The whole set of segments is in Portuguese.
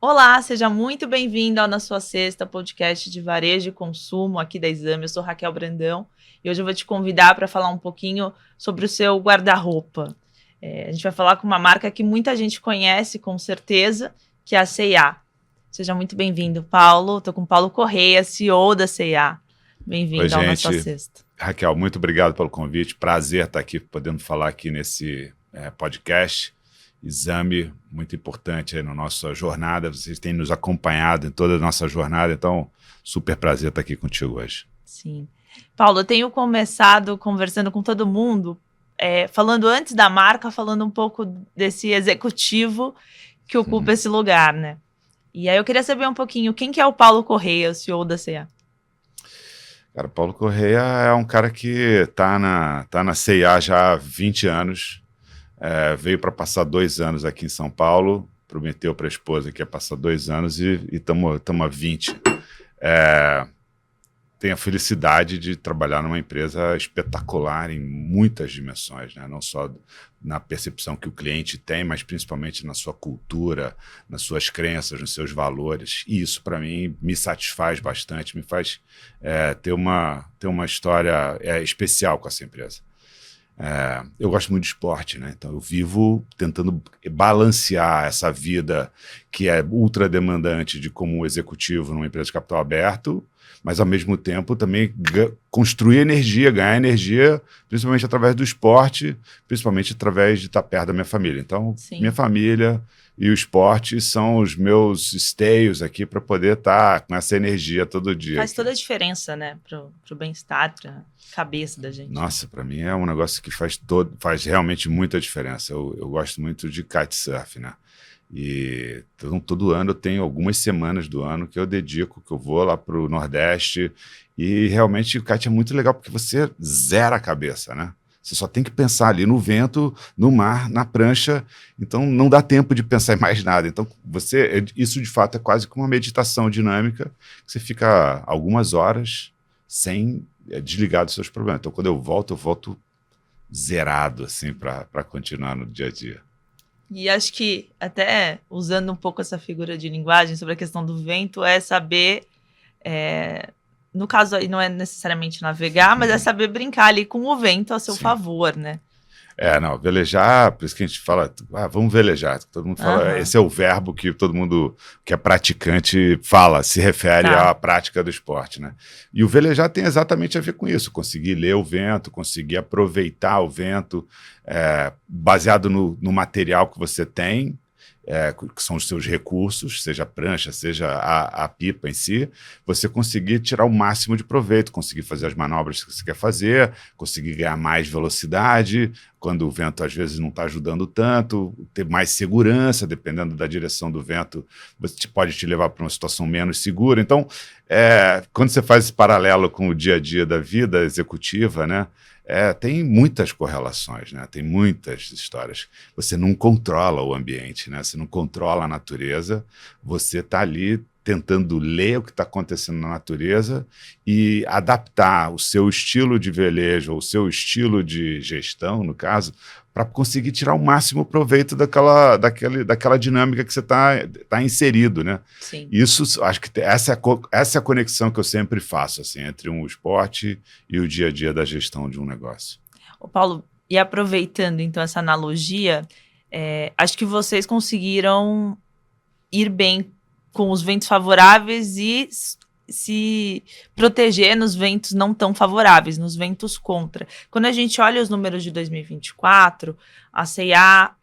Olá, seja muito bem-vindo ao Na Sua Sexta, podcast de varejo e consumo aqui da Exame. Eu sou Raquel Brandão e hoje eu vou te convidar para falar um pouquinho sobre o seu guarda-roupa. A gente vai falar com uma marca que muita gente conhece, com certeza, que é a C&A. Seja muito bem-vindo, Paulo. Estou com o Paulo Correia, CEO da C&A. Bem-vindo ao Na Sua Sexta. Raquel, muito obrigado pelo convite. Prazer estar aqui, podendo falar aqui nesse podcast. Exame muito importante aí na nossa jornada. Vocês têm nos acompanhado em toda a nossa jornada, então super prazer estar aqui contigo hoje. Sim. Paulo, eu tenho começado conversando com todo mundo, falando antes da marca, falando um pouco desse executivo que ocupa esse lugar, né? E aí eu queria saber um pouquinho, quem que é o Paulo Correia, o CEO da C&A? Cara, o Paulo Correia é um cara que está na C&A já há 20 anos. Veio para passar 2 anos aqui em São Paulo, prometeu para a esposa que ia passar 2 anos e estamos há 20. Tenho a felicidade de trabalhar numa empresa espetacular em muitas dimensões, né? Não só na percepção que o cliente tem, mas principalmente na sua cultura, nas suas crenças, nos seus valores. E isso, para mim, me satisfaz bastante, me faz ter uma história especial com essa empresa. Eu gosto muito de esporte, né? Então eu vivo tentando balancear essa vida que é ultra demandante de como executivo numa empresa de capital aberto, mas ao mesmo tempo também construir energia, ganhar energia, principalmente através do esporte, principalmente através de estar perto da minha família. Então, Sim. Minha família e o esporte são os meus esteios aqui para poder estar com essa energia todo dia. Faz toda a diferença, né? Pro bem-estar, pra cabeça da gente. Nossa, para mim é um negócio que faz realmente muita diferença. Eu gosto muito de kitesurf, né? E todo ano eu tenho algumas semanas do ano que eu dedico, que eu vou lá para o Nordeste, e realmente o kite é muito legal porque você zera a cabeça, né? Você só tem que pensar ali no vento, no mar, na prancha, então não dá tempo de pensar em mais nada. Então isso de fato é quase como uma meditação dinâmica, que você fica algumas horas sem desligar dos seus problemas. Então quando eu volto zerado assim para continuar no dia a dia. E acho que, até usando um pouco essa figura de linguagem sobre a questão do vento, é saber, no caso aí não é necessariamente navegar, mas é saber brincar ali com o vento a seu Sim. favor, né? Velejar, por isso que a gente fala, vamos velejar. Todo mundo fala, esse é o verbo que todo mundo que é praticante fala, se refere à prática do esporte, né? E o velejar tem exatamente a ver com isso, conseguir ler o vento, conseguir aproveitar o vento, baseado no material que você tem, que são os seus recursos, seja a prancha, seja a pipa em si, você conseguir tirar o máximo de proveito, conseguir fazer as manobras que você quer fazer, conseguir ganhar mais velocidade, quando o vento às vezes não está ajudando tanto, ter mais segurança, dependendo da direção do vento, pode te levar para uma situação menos segura. Então, quando você faz esse paralelo com o dia a dia da vida executiva, né? Tem muitas correlações, né? Tem muitas histórias. Você não controla o ambiente, né? Você não controla a natureza, você está ali tentando ler o que está acontecendo na natureza e adaptar o seu estilo de velejo, ou o seu estilo de gestão, no caso, para conseguir tirar o máximo proveito daquela dinâmica que você tá inserido, né? Sim. Isso, acho que essa é a conexão que eu sempre faço, assim, entre um esporte e o dia a dia da gestão de um negócio. Ô Paulo, e aproveitando então essa analogia, acho que vocês conseguiram ir bem com os ventos favoráveis e se proteger nos ventos não tão favoráveis, nos ventos contra. Quando a gente olha os números de 2024, a C&A,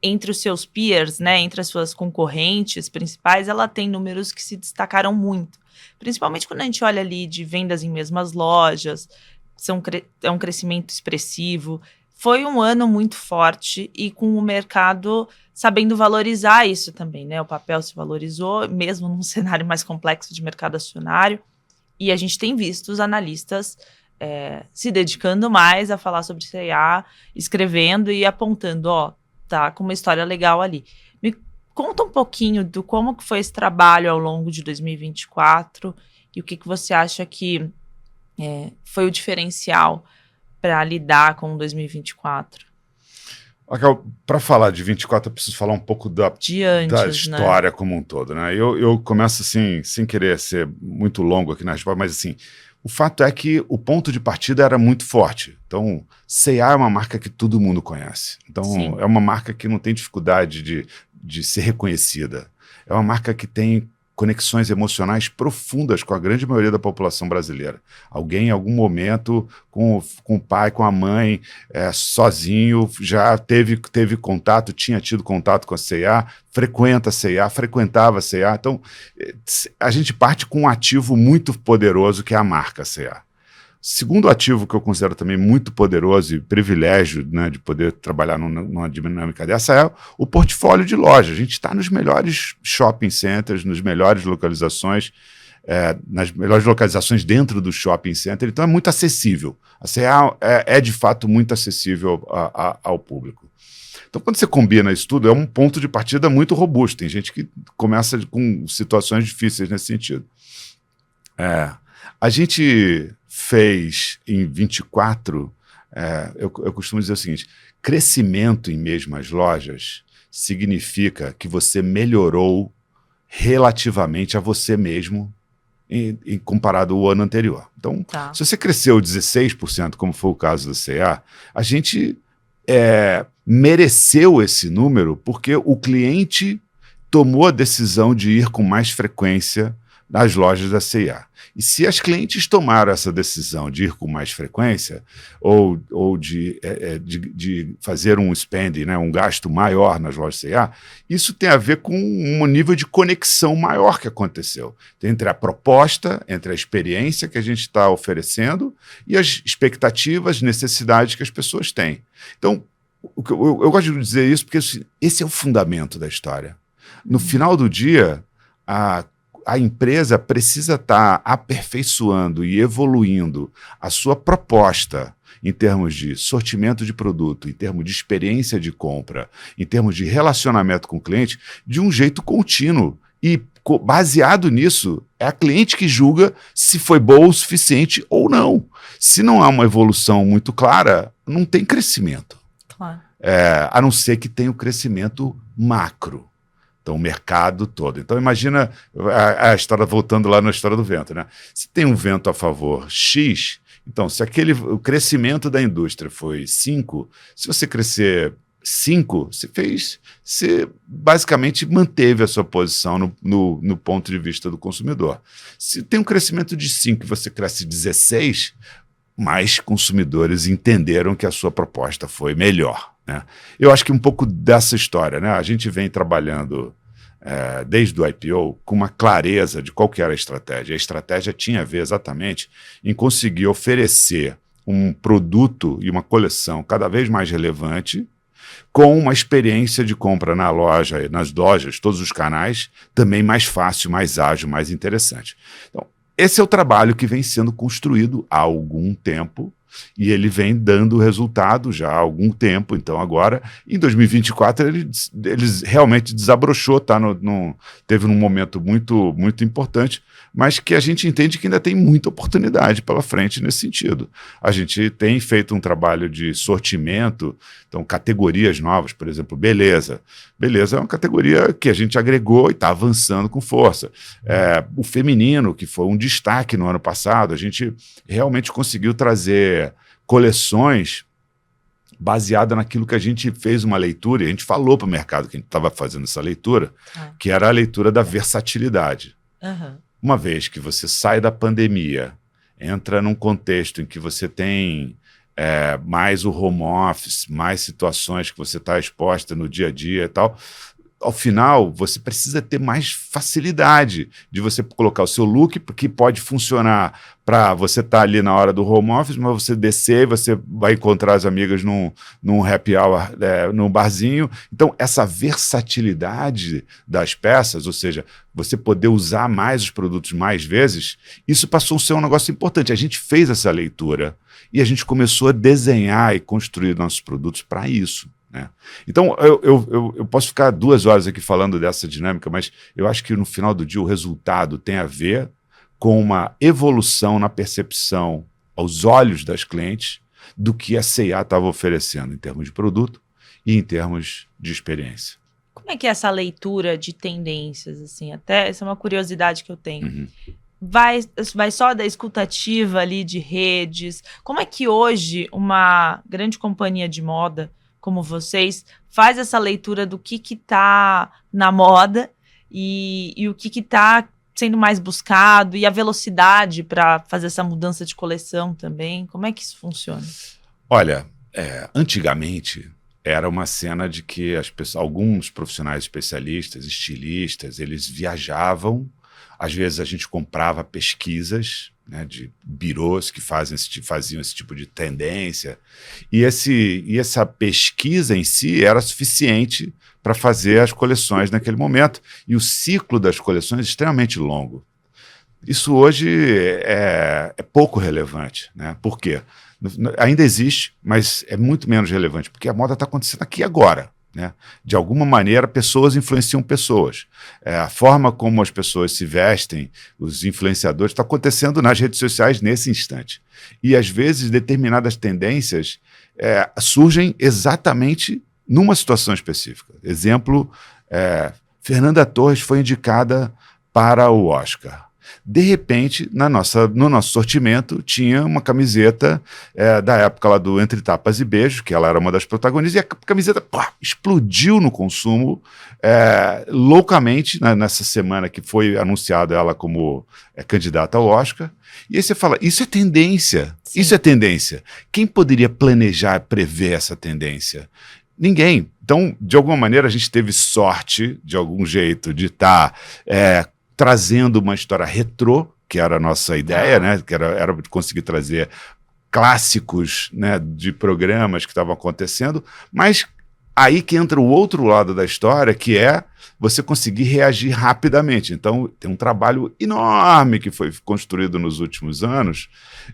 entre os seus peers, né, entre as suas concorrentes principais, ela tem números que se destacaram muito. Principalmente quando a gente olha ali de vendas em mesmas lojas, é um crescimento expressivo. Foi um ano muito forte e com o mercado sabendo valorizar isso também, né? O papel se valorizou, mesmo num cenário mais complexo de mercado acionário. E a gente tem visto os analistas se dedicando mais a falar sobre C&A, escrevendo e apontando, tá com uma história legal ali. Me conta um pouquinho do como que foi esse trabalho ao longo de 2024 e o que você acha que foi o diferencial para lidar com 2024? Para falar de 24, eu preciso falar um pouco da história, né? Como um todo, né? Eu começo assim, sem querer ser muito longo aqui na resposta, mas assim, o fato é que o ponto de partida era muito forte. Então, C&A é uma marca que todo mundo conhece. Então, sim, é uma marca que não tem dificuldade de ser reconhecida. É uma marca que tem conexões emocionais profundas com a grande maioria da população brasileira. Alguém, em algum momento, com o pai, com a mãe, sozinho, já teve contato, tinha tido contato com a C&A, frequenta a C&A, frequentava a C&A. Então, a gente parte com um ativo muito poderoso, que é a marca C&A. Segundo ativo que eu considero também muito poderoso e privilégio, né, de poder trabalhar numa dinâmica dessa é o portfólio de loja. A gente está nos melhores shopping centers, nas melhores localizações dentro do shopping center, então é muito acessível. A C&A é de fato muito acessível ao público. Então, quando você combina isso tudo, é um ponto de partida muito robusto. Tem gente que começa com situações difíceis nesse sentido. A gente fez em 24, eu costumo dizer o seguinte: crescimento em mesmas lojas significa que você melhorou relativamente a você mesmo comparado ao ano anterior. Então, se você cresceu 16%, como foi o caso da C&A, a gente mereceu esse número porque o cliente tomou a decisão de ir com mais frequência nas lojas da C&A. E se as clientes tomaram essa decisão de ir com mais frequência ou de fazer um spending, né, um gasto maior nas lojas C&A, isso tem a ver com um nível de conexão maior que aconteceu entre a proposta, entre a experiência que a gente está oferecendo e as expectativas, necessidades que as pessoas têm. Então, eu gosto de dizer isso porque esse é o fundamento da história. No final do dia, a empresa precisa estar aperfeiçoando e evoluindo a sua proposta em termos de sortimento de produto, em termos de experiência de compra, em termos de relacionamento com o cliente, de um jeito contínuo. E baseado nisso, é a cliente que julga se foi boa o suficiente ou não. Se não há uma evolução muito clara, não tem crescimento. Claro. A não ser que tenha o crescimento macro. Então, o mercado todo. Então, imagina a história, voltando lá na história do vento, né? Se tem um vento a favor X, então, se o crescimento da indústria foi 5, se você crescer 5, você basicamente manteve a sua posição no ponto de vista do consumidor. Se tem um crescimento de 5 e você cresce 16, mais consumidores entenderam que a sua proposta foi melhor, né? Eu acho que um pouco dessa história, né? A gente vem trabalhando desde o IPO com uma clareza de qual que era a estratégia. A estratégia tinha a ver exatamente em conseguir oferecer um produto e uma coleção cada vez mais relevante, com uma experiência de compra na loja, nas lojas, todos os canais, também mais fácil, mais ágil, mais interessante. Então, esse é o trabalho que vem sendo construído há algum tempo e ele vem dando resultado já há algum tempo. Então, agora, em 2024, ele realmente desabrochou, teve num momento muito, muito importante, mas que a gente entende que ainda tem muita oportunidade pela frente nesse sentido. A gente tem feito um trabalho de sortimento, então categorias novas, por exemplo, beleza. Beleza é uma categoria que a gente agregou e está avançando com força. O feminino, que foi um destaque no ano passado, a gente realmente conseguiu trazer coleções baseada naquilo que a gente fez uma leitura, e a gente falou para o mercado que a gente estava fazendo essa leitura, que era a leitura da versatilidade. Uhum. Uma vez que você sai da pandemia, entra num contexto em que você tem mais o home office, mais situações que você está exposta no dia a dia e tal, ao final, você precisa ter mais facilidade de você colocar o seu look, que pode funcionar para você estar ali na hora do home office, mas você descer, você vai encontrar as amigas num happy hour, num barzinho. Então, essa versatilidade das peças, ou seja, você poder usar mais os produtos mais vezes, isso passou a ser um negócio importante. A gente fez essa leitura e a gente começou a desenhar e construir nossos produtos para isso. Então, eu posso ficar 2 horas aqui falando dessa dinâmica, mas eu acho que no final do dia o resultado tem a ver com uma evolução na percepção aos olhos das clientes do que a C&A estava oferecendo em termos de produto e em termos de experiência. Como é que é essa leitura de tendências, assim? Até essa é uma curiosidade que eu tenho. Uhum. Vai só da escutativa ali de redes? Como é que hoje uma grande companhia de moda como vocês faz essa leitura do que tá na moda e o que tá sendo mais buscado e a velocidade para fazer essa mudança de coleção também? Como é que isso funciona? Olha, antigamente era uma cena de que alguns profissionais especialistas, estilistas, eles viajavam. Às vezes a gente comprava pesquisas, né, de birôs que faziam esse tipo de tendência, e essa pesquisa em si era suficiente para fazer as coleções naquele momento, e o ciclo das coleções é extremamente longo. Isso hoje é pouco relevante, né? Por quê? Ainda existe, mas é muito menos relevante, porque a moda está acontecendo aqui agora. Né? De alguma maneira, pessoas influenciam pessoas. A forma como as pessoas se vestem, os influenciadores, está acontecendo nas redes sociais nesse instante. E, às vezes, determinadas tendências surgem exatamente numa situação específica. Exemplo, Fernanda Torres foi indicada para o Oscar. De repente, no nosso sortimento, tinha uma camiseta da época lá do Entre Tapas e Beijos, que ela era uma das protagonistas, e a camiseta explodiu no consumo loucamente nessa semana que foi anunciada ela como candidata ao Oscar. E aí você fala, isso é tendência, Sim. Isso é tendência. Quem poderia planejar, prever essa tendência? Ninguém. Então, de alguma maneira, a gente teve sorte, de algum jeito, de estar trazendo uma história retrô, que era a nossa ideia, né? Que era de conseguir trazer clássicos, né, de programas que estavam acontecendo, mas aí que entra o outro lado da história, que é você conseguir reagir rapidamente. Então, tem um trabalho enorme que foi construído nos últimos anos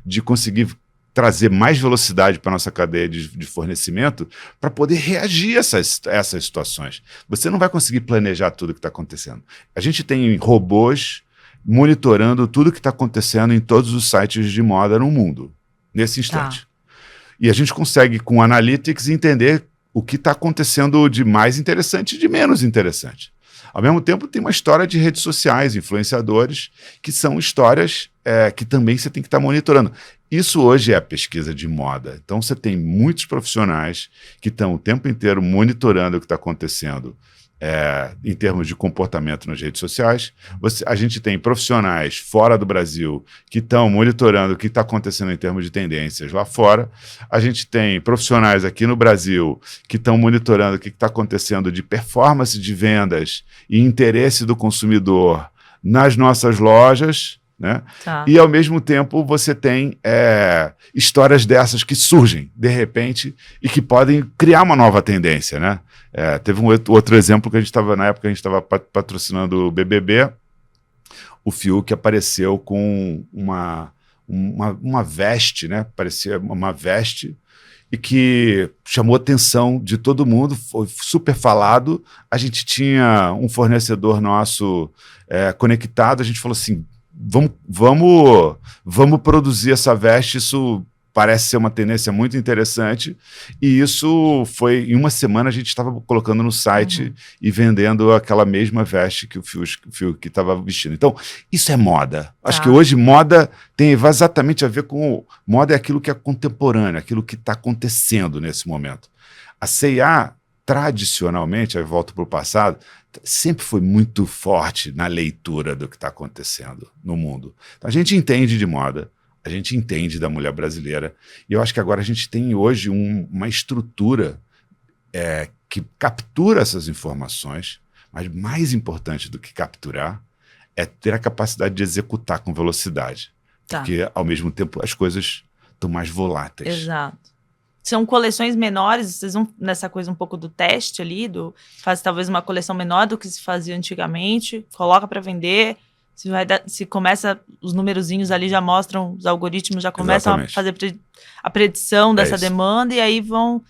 de conseguir trazer mais velocidade para a nossa cadeia de fornecimento para poder reagir a essas situações. Você não vai conseguir planejar tudo que está acontecendo. A gente tem robôs monitorando tudo que está acontecendo em todos os sites de moda no mundo, nesse instante. E a gente consegue, com Analytics, entender o que está acontecendo de mais interessante e de menos interessante. Ao mesmo tempo, tem uma história de redes sociais, influenciadores, que são histórias que também você tem que estar monitorando. Isso hoje é a pesquisa de moda. Então, você tem muitos profissionais que estão o tempo inteiro monitorando o que está acontecendo em termos de comportamento nas redes sociais. A gente tem profissionais fora do Brasil que estão monitorando o que está acontecendo em termos de tendências lá fora. A gente tem profissionais aqui no Brasil que estão monitorando o que está acontecendo de performance de vendas e interesse do consumidor nas nossas lojas. Né? E, ao mesmo tempo, você tem histórias dessas que surgem, de repente, e que podem criar uma nova tendência. Né? Teve um outro exemplo que na época a gente estava patrocinando o BBB, o Fiuk apareceu com uma veste, né? Parecia uma veste, e que chamou a atenção de todo mundo, foi super falado. A gente tinha um fornecedor nosso conectado, a gente falou assim, vamos produzir essa veste, isso parece ser uma tendência muito interessante, e isso foi, em uma semana a gente estava colocando no site e vendendo aquela mesma veste que o Fiuk estava vestindo. Então, isso é moda. Acho que hoje moda tem exatamente a ver com... Moda é aquilo que é contemporâneo, aquilo que está acontecendo nesse momento. A C&A, tradicionalmente, aí volto para o passado, sempre foi muito forte na leitura do que está acontecendo no mundo. Então, a gente entende de moda, a gente entende da mulher brasileira, e eu acho que agora a gente tem hoje uma estrutura que captura essas informações, mas mais importante do que capturar é ter a capacidade de executar com velocidade. Porque, ao mesmo tempo, as coisas estão mais voláteis. Exato. São coleções menores, vocês vão nessa coisa um pouco do teste ali, faz talvez uma coleção menor do que se fazia antigamente, coloca para vender, se começa, os numerozinhos ali já mostram, os algoritmos já começam a fazer a predição dessa demanda, e aí vão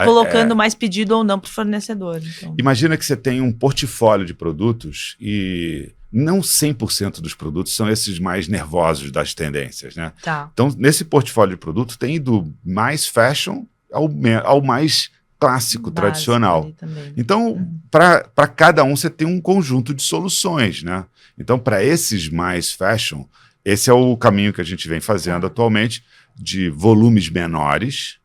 colocando mais pedido ou não para o fornecedor. Então. Imagina que você tem um portfólio de produtos e não 100% dos produtos são esses mais nervosos das tendências, né? Tá. Então, nesse portfólio de produto tem do mais fashion ao mais clássico, tradicional. Então, para cada um, você tem um conjunto de soluções, né? Então, para esses mais fashion, esse é o caminho que a gente vem fazendo atualmente, de volumes menores,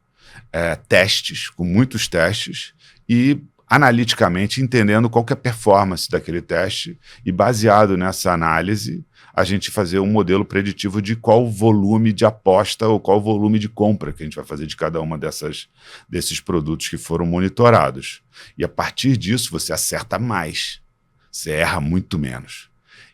testes, com muitos testes, e analiticamente entendendo qual que é a performance daquele teste, e baseado nessa análise, a gente fazer um modelo preditivo de qual volume de aposta ou qual volume de compra que a gente vai fazer de cada uma desses produtos que foram monitorados. E a partir disso você acerta mais, você erra muito menos.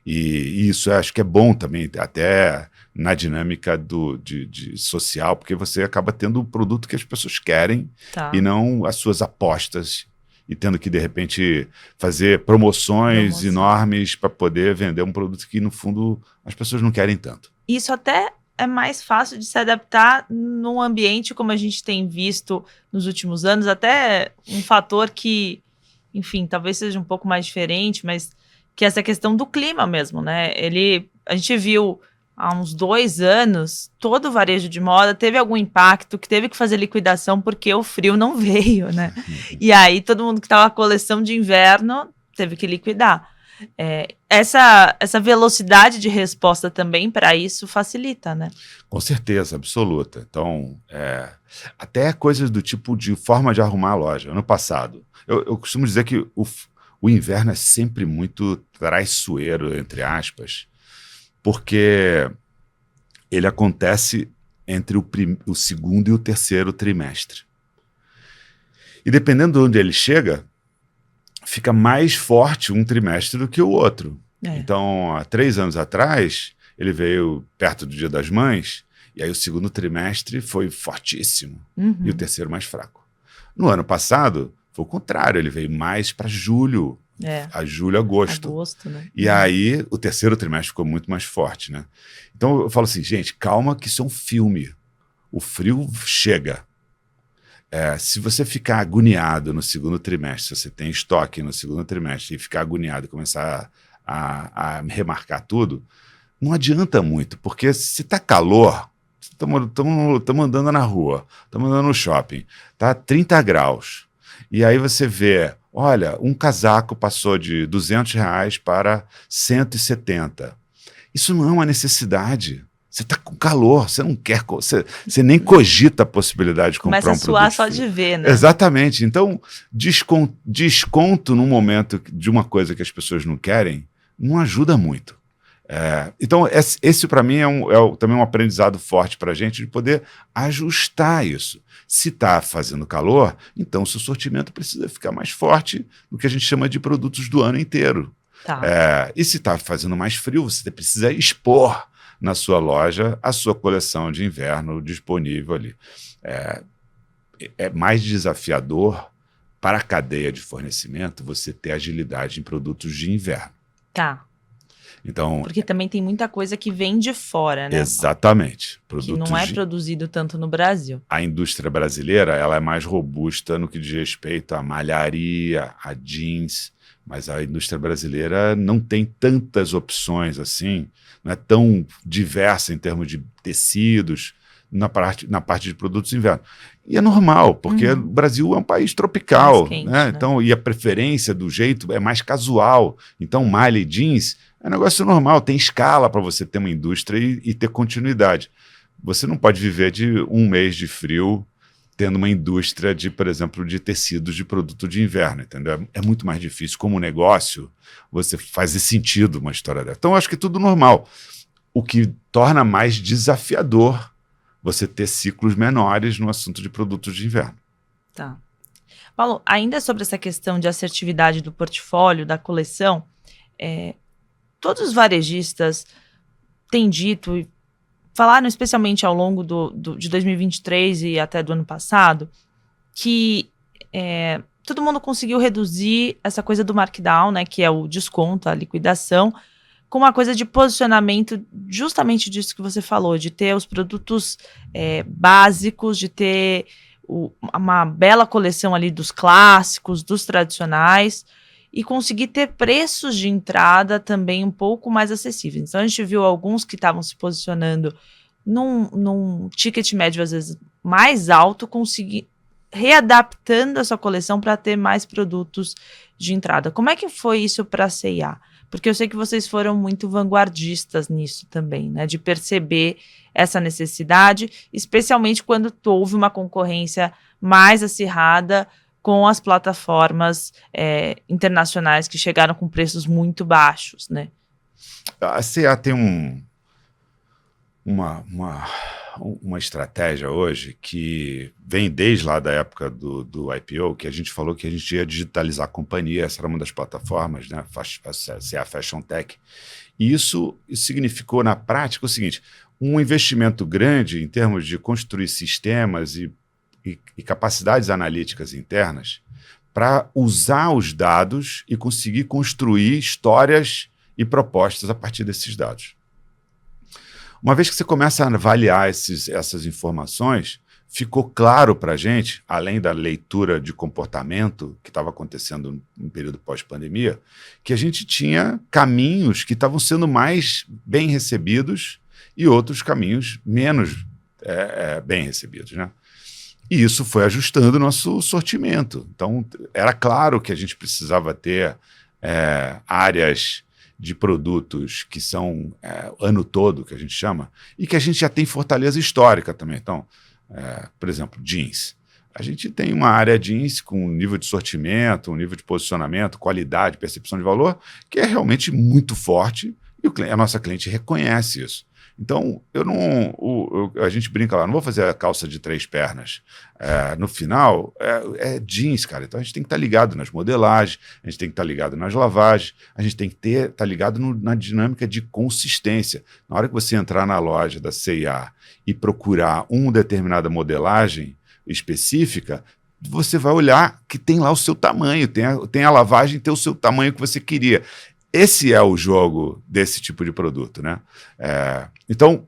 E isso eu acho que é bom também, até na dinâmica de social, porque você acaba tendo o produto que as pessoas querem e não as suas apostas, e tendo que, de repente, fazer promoções enormes para poder vender um produto que, no fundo, as pessoas não querem tanto. Isso até é mais fácil de se adaptar num ambiente como a gente tem visto nos últimos anos, até um fator que, enfim, talvez seja um pouco mais diferente, mas que é essa questão do clima mesmo, né? A gente viu há uns 2 anos, todo o varejo de moda teve algum impacto, que teve que fazer liquidação porque o frio não veio, né? E aí todo mundo que estava com coleção de inverno teve que liquidar. Essa velocidade de resposta também para isso facilita, né? Com certeza, absoluta. Então, até coisas do tipo de forma de arrumar a loja. Ano passado, eu costumo dizer que o inverno é sempre muito traiçoeiro, entre aspas, porque ele acontece entre o segundo e o terceiro trimestre. E dependendo de onde ele chega, fica mais forte um trimestre do que o outro. Então, há 3 anos atrás, ele veio perto do Dia das Mães, e aí o segundo trimestre foi fortíssimo, e o terceiro mais fraco. No ano passado, foi o contrário, ele veio mais para julho, a julho, agosto, né? E aí o terceiro trimestre ficou muito mais forte, né? Então eu falo assim, gente, calma que isso é um filme. O frio chega. Se você ficar agoniado no segundo trimestre, se você tem estoque no segundo trimestre e ficar agoniado e começar a remarcar tudo, não adianta muito, porque se tá calor, estamos andando na rua, estamos andando no shopping, tá 30 graus, e aí você vê, olha, um casaco passou de R$200 para 170. Isso não é uma necessidade. Você está com calor, você não quer, você nem cogita a possibilidade de comprar um produto. Começa a suar só de ver, né? Exatamente. Então, desconto num momento de uma coisa que as pessoas não querem, não ajuda muito. Então, esse para mim também um aprendizado forte para a gente de poder ajustar isso. Se está fazendo calor, então o seu sortimento precisa ficar mais forte do que a gente chama de produtos do ano inteiro. E se está fazendo mais frio, você precisa expor na sua loja a sua coleção de inverno disponível ali. É mais desafiador para a cadeia de fornecimento você ter agilidade em produtos de inverno. Então, porque também tem muita coisa que vem de fora, né? Exatamente. Que não é produzido tanto no Brasil. A indústria brasileira ela é mais robusta no que diz respeito à malharia, a jeans, mas a indústria brasileira não tem tantas opções assim, não é tão diversa em termos de tecidos, na parte de produtos de inverno. E é normal, porque o Brasil é um país tropical, quente, né? Então, e a preferência do jeito é mais casual. Então, malha e jeans é um negócio normal, tem escala para você ter uma indústria e ter continuidade. Você não pode viver de um mês de frio tendo uma indústria por exemplo, de tecidos de produto de inverno, entendeu? É muito mais difícil. Como negócio, você faz sentido uma história dessa. Então, eu acho que é tudo normal. O que torna mais desafiador você ter ciclos menores no assunto de produtos de inverno. Paulo, ainda sobre essa questão de assertividade do portfólio, da coleção, todos os varejistas têm dito, e falaram especialmente ao longo de 2023 e até do ano passado, que todo mundo conseguiu reduzir essa coisa do markdown, né, que é o desconto, a liquidação, com uma coisa de posicionamento justamente disso que você falou, de ter os produtos básicos, de ter uma bela coleção ali dos clássicos, dos tradicionais, e conseguir ter preços de entrada também um pouco mais acessíveis. Então, a gente viu alguns que estavam se posicionando num ticket médio, às vezes, mais alto, conseguir readaptando a sua coleção para ter mais produtos de entrada. Como é que foi isso para a C&A? Porque eu sei que vocês foram muito vanguardistas nisso também, né? De perceber essa necessidade, especialmente quando houve uma concorrência mais acirrada com as plataformas internacionais que chegaram com preços muito baixos, né? A C&A tem uma estratégia hoje que vem desde lá da época do IPO, que a gente falou que a gente ia digitalizar a companhia, essa era uma das plataformas, né, a C&A Fashion Tech. E isso significou, na prática, o seguinte: um investimento grande em termos de construir sistemas e capacidades analíticas internas para usar os dados e conseguir construir histórias e propostas a partir desses dados. Uma vez que você começa a avaliar essas informações, ficou claro para a gente, além da leitura de comportamento que estava acontecendo no período pós-pandemia, que a gente tinha caminhos que estavam sendo mais bem recebidos e outros caminhos menos bem recebidos, né? E isso foi ajustando o nosso sortimento. Então, era claro que a gente precisava ter áreas de produtos que são ano todo, que a gente chama, e que a gente já tem fortaleza histórica também. Então, por exemplo, jeans. A gente tem uma área jeans com um nível de sortimento, um nível de posicionamento, qualidade, percepção de valor, que é realmente muito forte e a nossa cliente reconhece isso. Então, a gente brinca lá, não vou fazer a calça de 3 pernas. No final, é jeans, cara. Então, a gente tem que estar ligado nas modelagens, a gente tem que estar ligado nas lavagens, a gente tem que estar ligado na dinâmica de consistência. Na hora que você entrar na loja da C&A e procurar uma determinada modelagem específica, você vai olhar que tem lá o seu tamanho, tem a lavagem, tem o seu tamanho que você queria. Esse é o jogo desse tipo de produto, né? Então,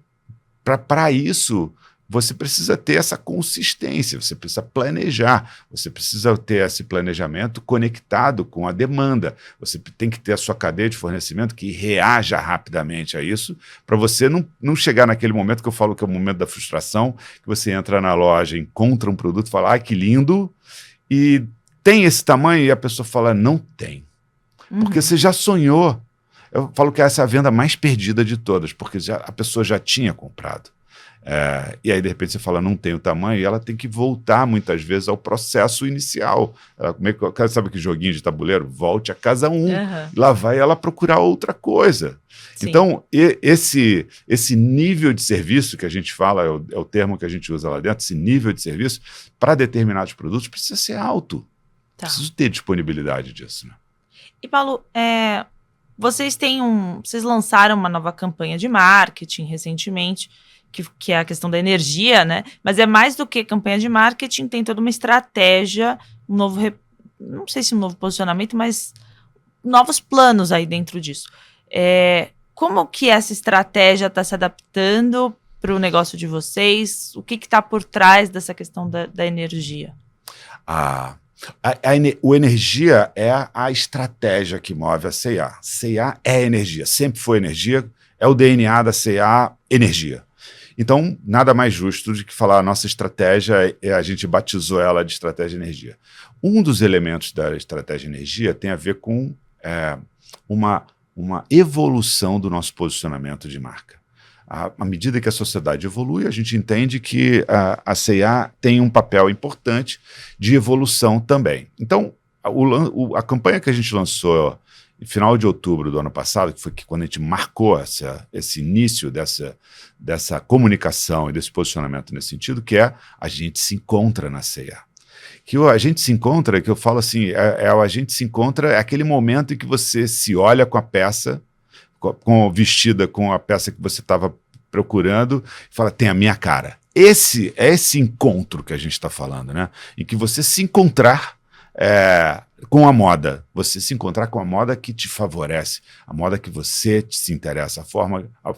para isso, você precisa ter essa consistência, você precisa planejar, você precisa ter esse planejamento conectado com a demanda, você tem que ter a sua cadeia de fornecimento que reaja rapidamente a isso, para você não chegar naquele momento que eu falo que é o momento da frustração, que você entra na loja, encontra um produto, fala, que lindo, e tem esse tamanho, e a pessoa fala, não tem. Porque você já sonhou. Eu falo que essa é a venda mais perdida de todas, porque a pessoa já tinha comprado. E aí, de repente, você fala, não tem o tamanho, e ela tem que voltar, muitas vezes, ao processo inicial. Sabe que joguinho de tabuleiro? Volte a casa 1. Lá vai ela procurar outra coisa. Sim. Então, esse nível de serviço que a gente fala, é o termo que a gente usa lá dentro, esse nível de serviço, para determinados produtos, precisa ser alto. Tá. Preciso ter disponibilidade disso, né? E, Paulo, vocês lançaram uma nova campanha de marketing recentemente, que é a questão da energia, né? Mas é mais do que campanha de marketing, tem toda uma estratégia, não sei se um novo posicionamento, mas novos planos aí dentro disso. Como que essa estratégia está se adaptando para o negócio de vocês? O que está por trás dessa questão da energia? O energia é a estratégia que move a C&A. C&A é energia, sempre foi energia, é o DNA da C&A, energia. Então, nada mais justo do que falar a nossa estratégia, a gente batizou ela de estratégia de energia. Um dos elementos da estratégia de energia tem a ver com uma evolução do nosso posicionamento de marca. À medida que a sociedade evolui, a gente entende que a C&A tem um papel importante de evolução também. Então, a campanha que a gente lançou no final de outubro do ano passado, que foi quando a gente marcou esse início dessa comunicação e desse posicionamento nesse sentido, que é a gente se encontra na C&A. Que a gente se encontra, que eu falo assim, a gente se encontra, é aquele momento em que você se olha com a peça, vestida com a peça que você estava procurando, e fala, tem a minha cara. Esse encontro que a gente está falando, né? Em que você se encontrar com a moda, você se encontrar com a moda que te favorece, a moda que você se interessa, a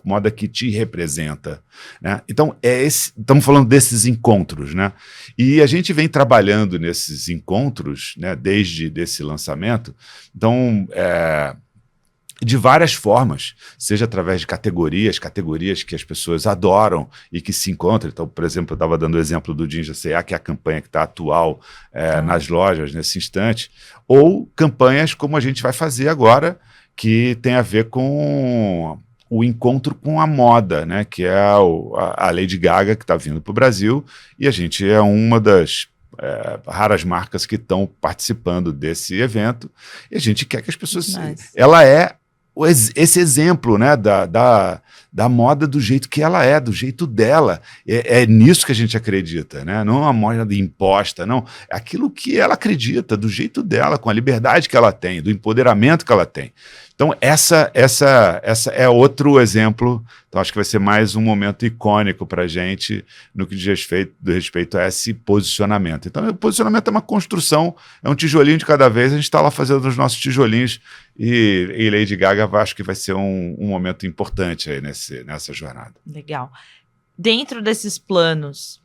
moda que te representa, né? Então, estamos falando desses encontros, né? E a gente vem trabalhando nesses encontros, né, desde esse lançamento, então, de várias formas, seja através de categorias que as pessoas adoram e que se encontram. Então, por exemplo, eu estava dando o exemplo do Jinja C&A, que é a campanha que está atual nas lojas nesse instante, ou campanhas como a gente vai fazer agora, que tem a ver com o encontro com a moda, né? Que é a Lady Gaga, que está vindo para o Brasil, e a gente é uma das raras marcas que estão participando desse evento, e a gente quer que as pessoas... Ela é esse exemplo, né, da moda do jeito que ela é, do jeito dela. É nisso que a gente acredita, né? Não é uma moda imposta, não. É aquilo que ela acredita, do jeito dela, com a liberdade que ela tem, do empoderamento que ela tem. Então, essa é outro exemplo. Então, acho que vai ser mais um momento icônico para a gente no que diz respeito a esse posicionamento. Então, o posicionamento é uma construção, é um tijolinho de cada vez. A gente está lá fazendo os nossos tijolinhos e Lady Gaga acho que vai ser um momento importante aí nessa jornada. Legal. Dentro desses planos,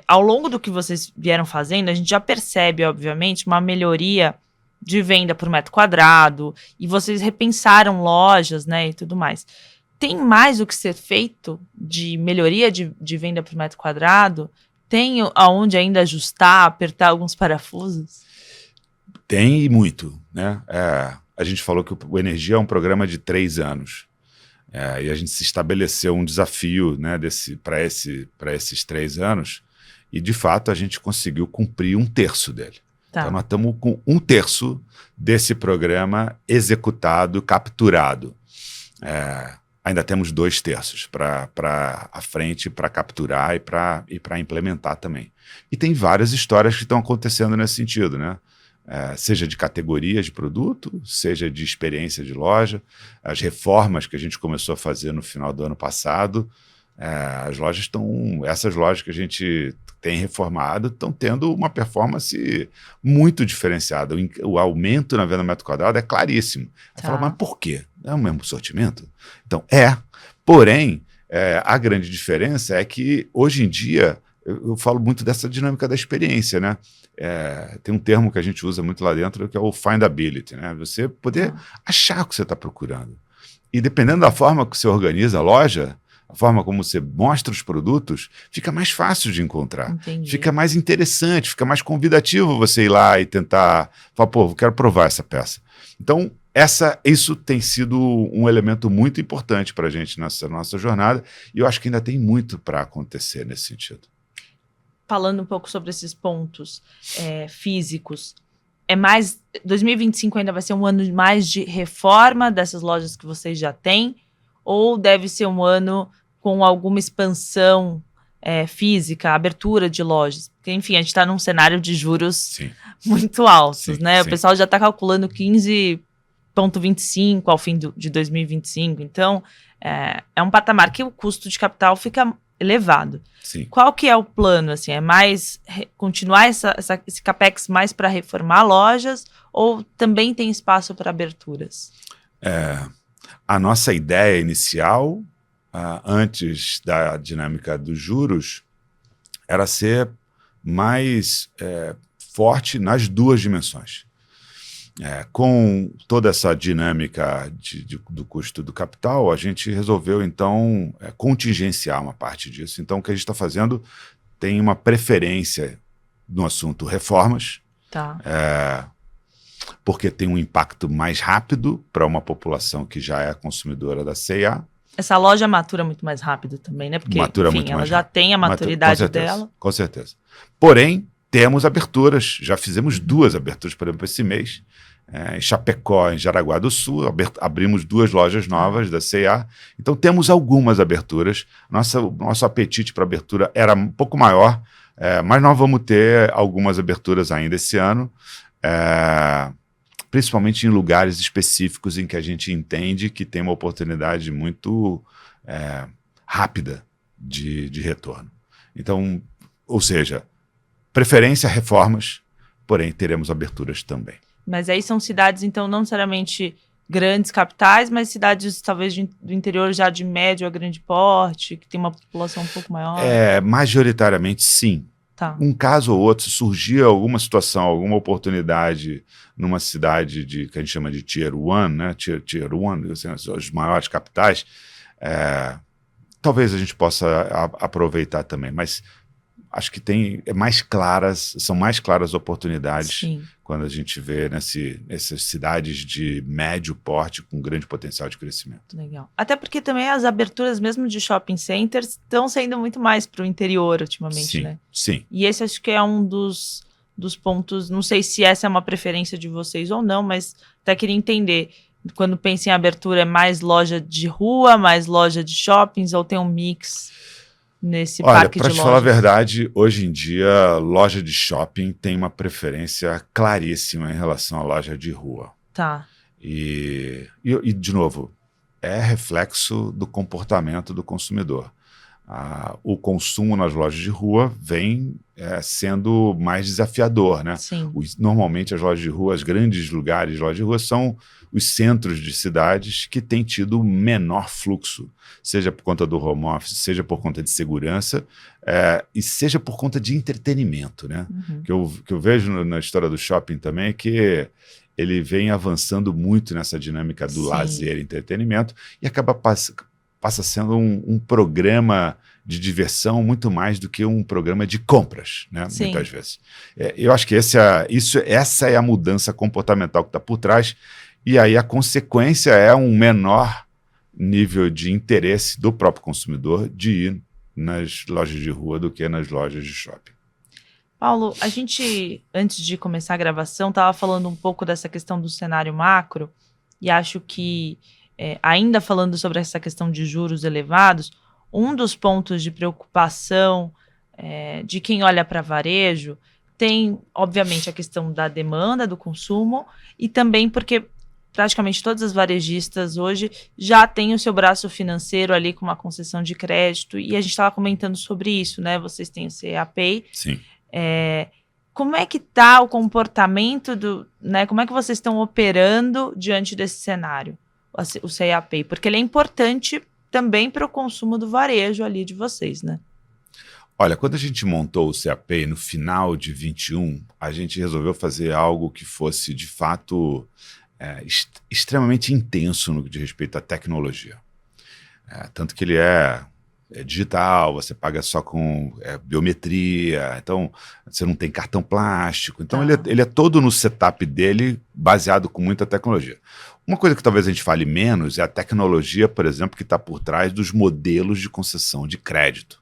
ao longo do que vocês vieram fazendo, a gente já percebe, obviamente, uma melhoria de venda por metro quadrado, e vocês repensaram lojas, né, e tudo mais. Tem mais o que ser feito de melhoria de venda por metro quadrado? Tem aonde ainda ajustar, apertar alguns parafusos? Tem e muito, né? A gente falou que o Energia é um programa de 3 anos. E a gente se estabeleceu um desafio, né, para esses 3 anos, e de fato a gente conseguiu cumprir 1/3 dele. Tá. Então nós estamos com 1/3 desse programa executado, capturado. Ainda temos 2/3 para a frente, para capturar e para implementar também. E tem várias histórias que estão acontecendo nesse sentido, né? Seja de categorias de produto, seja de experiência de loja, as reformas que a gente começou a fazer no final do ano passado, essas lojas que a gente tem reformado estão tendo uma performance muito diferenciada. O aumento na venda metro quadrado é claríssimo. Aí fala, mas por quê? É o mesmo sortimento? Então, porém, a grande diferença é que hoje em dia, eu falo muito dessa dinâmica da experiência, né? Tem um termo que a gente usa muito lá dentro, que é o findability, né? Você poder achar o que você está procurando. E dependendo da forma que você organiza a loja, a forma como você mostra os produtos, fica mais fácil de encontrar. Entendi. Fica mais interessante, fica mais convidativo você ir lá e tentar falar, pô, eu quero provar essa peça. Então, isso tem sido um elemento muito importante para a gente nessa nossa jornada, e eu acho que ainda tem muito para acontecer nesse sentido. Falando um pouco sobre esses pontos físicos, 2025 ainda vai ser um ano mais de reforma dessas lojas que vocês já têm, ou deve ser um ano com alguma expansão física, abertura de lojas? Porque, enfim, a gente está num cenário de juros muito altos, né? Sim. O pessoal já está calculando 15,25 ao fim de 2025. Então, é um patamar que o custo de capital fica elevado. Sim. Qual que é o plano? Assim, é mais continuar esse capex mais para reformar lojas, ou também tem espaço para aberturas? A nossa ideia inicial, antes da dinâmica dos juros, era ser mais forte nas 2 dimensões. Com toda essa dinâmica do custo do capital, a gente resolveu, então, contingenciar uma parte disso. Então, o que a gente está fazendo tem uma preferência no assunto reformas, porque tem um impacto mais rápido para uma população que já é consumidora da C&A. Essa loja matura muito mais rápido também, né? Porque, enfim, ela já tem a maturidade dela. Com certeza. Porém, temos aberturas, já fizemos 2 aberturas, por exemplo, esse mês, em Chapecó, em Jaraguá do Sul, abrimos 2 lojas novas da C&A, então temos algumas aberturas. Nosso apetite para abertura era um pouco maior, mas nós vamos ter algumas aberturas ainda esse ano, principalmente em lugares específicos em que a gente entende que tem uma oportunidade muito rápida de retorno. Então, ou seja, preferência reformas, porém teremos aberturas também. Mas aí são cidades, então, não necessariamente grandes capitais, mas cidades talvez do interior já de médio a grande porte, que tem uma população um pouco maior. Majoritariamente, sim. Tá. Um caso ou outro, se surgia alguma situação, alguma oportunidade numa cidade que a gente chama de Tier 1, né? Tier 1, assim, as maiores capitais, talvez a gente possa aproveitar também, mas acho que são mais claras oportunidades. Sim. Quando a gente vê essas cidades de médio porte com grande potencial de crescimento. Legal. Até porque também as aberturas mesmo de shopping centers estão sendo muito mais para o interior ultimamente, sim, né? Sim. E esse acho que é um dos pontos, não sei se essa é uma preferência de vocês ou não, mas até queria entender, quando pensa em abertura, é mais loja de rua, mais loja de shoppings, ou tem um mix nesse parque de lojas? Olha, para te falar a verdade, hoje em dia, loja de shopping tem uma preferência claríssima em relação à loja de rua. Tá. E de novo, é reflexo do comportamento do consumidor. O consumo nas lojas de rua vem sendo mais desafiador, né? Sim. Normalmente as lojas de rua, os grandes lugares de lojas de rua são os centros de cidades que têm tido menor fluxo, seja por conta do home office, seja por conta de segurança e seja por conta de entretenimento, né? Uhum. Que eu vejo na história do shopping também é que ele vem avançando muito nessa dinâmica do lazer e entretenimento e acaba passa sendo um programa de diversão muito mais do que um programa de compras, né? Sim. Muitas vezes. Eu acho que essa é a mudança comportamental que está por trás, e aí a consequência é um menor nível de interesse do próprio consumidor de ir nas lojas de rua do que nas lojas de shopping. Paulo, a gente, antes de começar a gravação, estava falando um pouco dessa questão do cenário macro, e acho que ainda falando sobre essa questão de juros elevados, um dos pontos de preocupação de quem olha para varejo tem, obviamente, a questão da demanda, do consumo, e também porque praticamente todas as varejistas hoje já têm o seu braço financeiro ali com uma concessão de crédito, e a gente estava comentando sobre isso, né? Vocês têm o CAPay. Sim. Como é que está o comportamento né? Como é que vocês estão operando diante desse cenário? O CAPay, porque ele é importante também para o consumo do varejo ali de vocês, né? Olha, quando a gente montou o CAPay no final de 21, a gente resolveu fazer algo que fosse, de fato, extremamente intenso no que diz respeito à tecnologia. Tanto que ele é digital, você paga só com biometria, então você não tem cartão plástico. Então ele é todo no setup dele, baseado com muita tecnologia. Uma coisa que talvez a gente fale menos é a tecnologia, por exemplo, que está por trás dos modelos de concessão de crédito.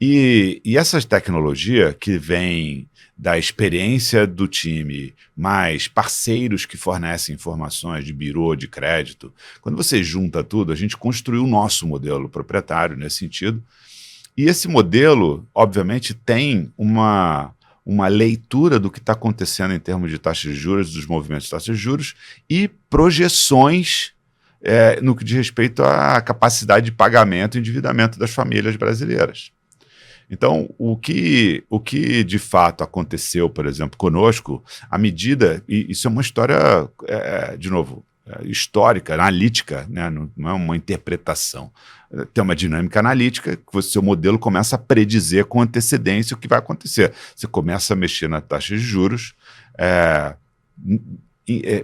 E essa tecnologia que vem da experiência do time, mais parceiros que fornecem informações de birô de crédito, quando você junta tudo, a gente construiu o nosso modelo proprietário nesse sentido. E esse modelo, obviamente, tem uma leitura do que está acontecendo em termos de taxas de juros, dos movimentos de taxas de juros e projeções no que diz respeito à capacidade de pagamento e endividamento das famílias brasileiras. Então, o que de fato aconteceu, por exemplo, conosco, à medida, e isso é uma história, de novo, histórica, analítica, né? Não é uma interpretação. Tem uma dinâmica analítica que o seu modelo começa a predizer com antecedência o que vai acontecer. Você começa a mexer na taxa de juros,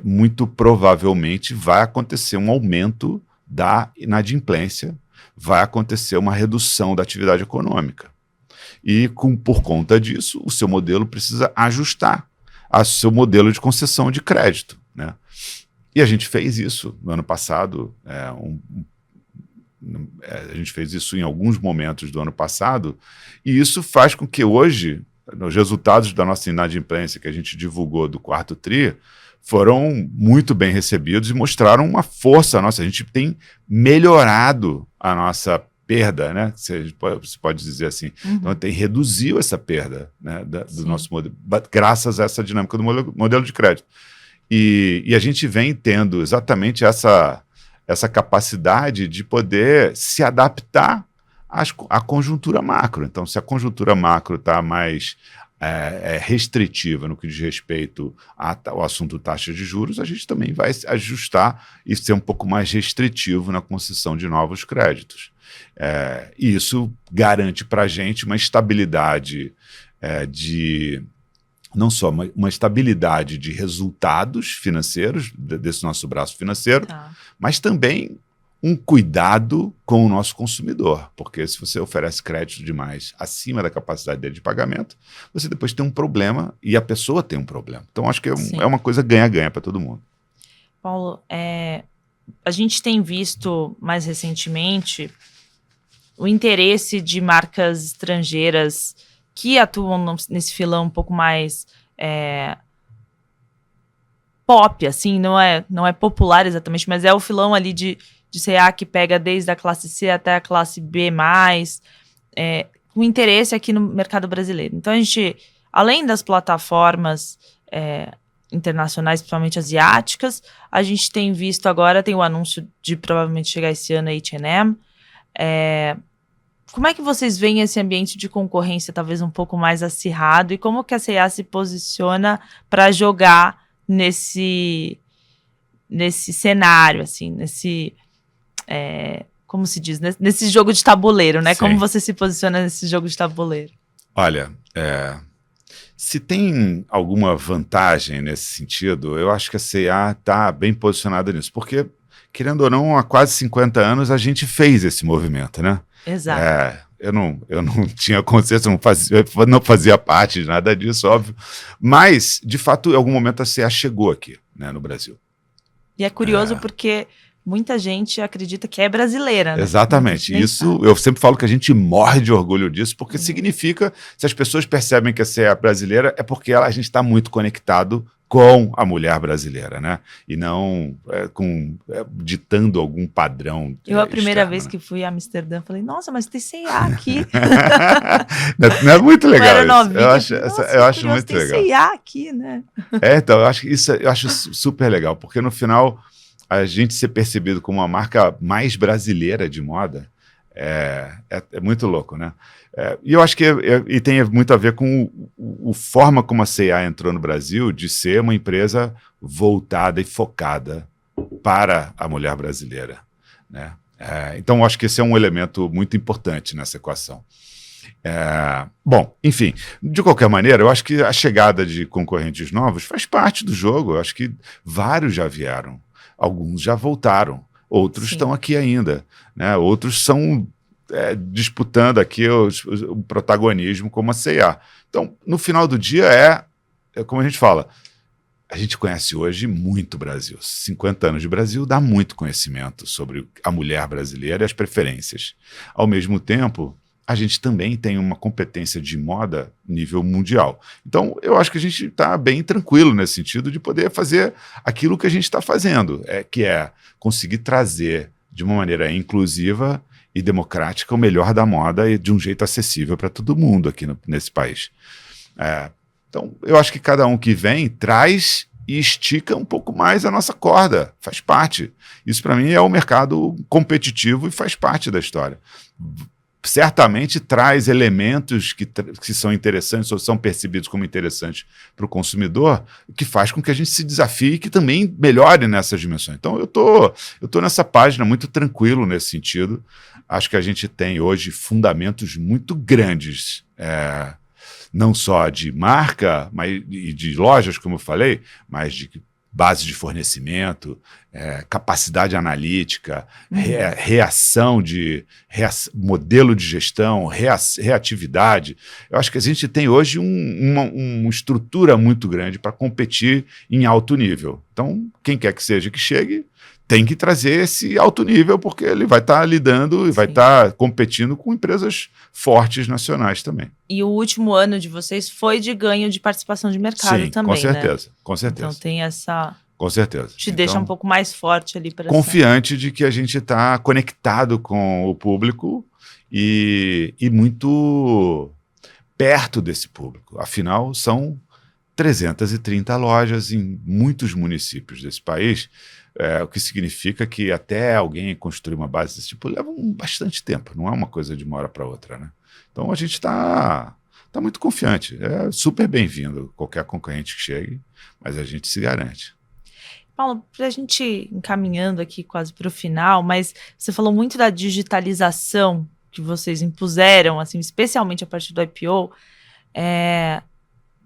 muito provavelmente vai acontecer um aumento da inadimplência, vai acontecer uma redução da atividade econômica. E, por conta disso, o seu modelo precisa ajustar ao seu modelo de concessão de crédito, né? E a gente fez isso no ano passado, a gente fez isso em alguns momentos do ano passado, e isso faz com que hoje, os resultados da nossa inadimplência que a gente divulgou do quarto TRI, foram muito bem recebidos e mostraram uma força nossa. A gente tem melhorado a nossa perda, né? Você pode dizer assim. Uhum. Então, reduziu essa perda, né, do nosso modelo, graças a essa dinâmica do modelo de crédito. E a gente vem tendo exatamente essa capacidade de poder se adaptar à conjuntura macro. Então, se a conjuntura macro está mais restritiva no que diz respeito ao assunto taxa de juros, a gente também vai ajustar e ser um pouco mais restritivo na concessão de novos créditos. E isso garante para a gente uma estabilidade não só uma estabilidade de resultados financeiros desse nosso braço financeiro, mas também um cuidado com o nosso consumidor, porque se você oferece crédito demais acima da capacidade dele de pagamento, você depois tem um problema e a pessoa tem um problema. Então, acho que é uma coisa ganha-ganha para todo mundo. Paulo, a gente tem visto mais recentemente o interesse de marcas estrangeiras que atuam nesse filão um pouco mais pop, assim, não é popular exatamente, mas é o filão ali de C&A que pega desde a classe C até a classe B+, com interesse aqui no mercado brasileiro. Então, a gente, além das plataformas internacionais, principalmente asiáticas, a gente tem visto agora, tem o anúncio de provavelmente chegar esse ano a H&M. Como é que vocês veem esse ambiente de concorrência talvez um pouco mais acirrado e como que a C&A se posiciona para jogar nesse cenário, assim, como se diz, nesse jogo de tabuleiro, né? Sim. Como você se posiciona nesse jogo de tabuleiro? Olha, se tem alguma vantagem nesse sentido, eu acho que a C&A está bem posicionada nisso, porque, querendo ou não, há quase 50 anos a gente fez esse movimento, né? Exato. Eu não tinha consciência, não fazia parte de nada disso, óbvio, mas, de fato, em algum momento a C&A chegou aqui, né, no Brasil. E é curioso porque muita gente acredita que é brasileira, né? Exatamente. Isso, eu sempre falo que a gente morre de orgulho disso, porque significa, se as pessoas percebem que a C&A é brasileira, é porque a gente está muito conectado com a mulher brasileira, né? E não ditando algum padrão. Eu, a primeira vez que fui a Amsterdã, falei, nossa, mas tem C&A aqui. Não é muito legal eu era isso. Novinha, eu acho muito tem legal. Tem C&A aqui, né? Então, eu acho super legal, porque no final, a gente ser percebido como uma marca mais brasileira de moda é muito louco, né? E eu acho que e tem muito a ver com a forma como a C&A entrou no Brasil, de ser uma empresa voltada e focada para a mulher brasileira, né? Então, eu acho que esse é um elemento muito importante nessa equação. Bom, enfim, de qualquer maneira, eu acho que a chegada de concorrentes novos faz parte do jogo. Eu acho que vários já vieram, alguns já voltaram, outros estão aqui ainda, né? Outros estão disputando aqui o protagonismo como a C&A. Então, no final do dia, como a gente fala, a gente conhece hoje muito o Brasil. 50 anos de Brasil dá muito conhecimento sobre a mulher brasileira e as preferências. Ao mesmo tempo, a gente também tem uma competência de moda nível mundial. Então, eu acho que a gente está bem tranquilo nesse sentido de poder fazer aquilo que a gente está fazendo, que é conseguir trazer de uma maneira inclusiva e democrática o melhor da moda e de um jeito acessível para todo mundo aqui nesse país. Então, eu acho que cada um que vem traz e estica um pouco mais a nossa corda, faz parte. Isso, para mim, é o mercado competitivo e faz parte da história. Certamente traz elementos que são interessantes ou são percebidos como interessantes para o consumidor, que faz com que a gente se desafie e que também melhore nessas dimensões. Então, eu tô nessa página muito tranquilo nesse sentido. Acho que a gente tem hoje fundamentos muito grandes, não só de marca e de lojas, como eu falei, mas de base de fornecimento, capacidade analítica, reação modelo de gestão, reatividade. Eu acho que a gente tem hoje uma estrutura muito grande para competir em alto nível. Então, quem quer que seja que chegue, tem que trazer esse alto nível, porque ele vai estar lidando e vai estar competindo com empresas fortes nacionais também. E o último ano de vocês foi de ganho de participação de mercado também, com certeza, né? Com certeza. Então tem essa... Com certeza. Te deixa um pouco mais forte ali para confiante de que a gente está conectado com o público e muito perto desse público. Afinal, são 330 lojas em muitos municípios desse país, o que significa que até alguém construir uma base desse tipo leva bastante tempo, não é uma coisa de uma hora para outra, né? Então a gente está está muito confiante. É super bem-vindo qualquer concorrente que chegue, mas a gente se garante. Paulo, para a gente ir encaminhando aqui quase para o final, mas você falou muito da digitalização que vocês impuseram, assim, especialmente a partir do IPO.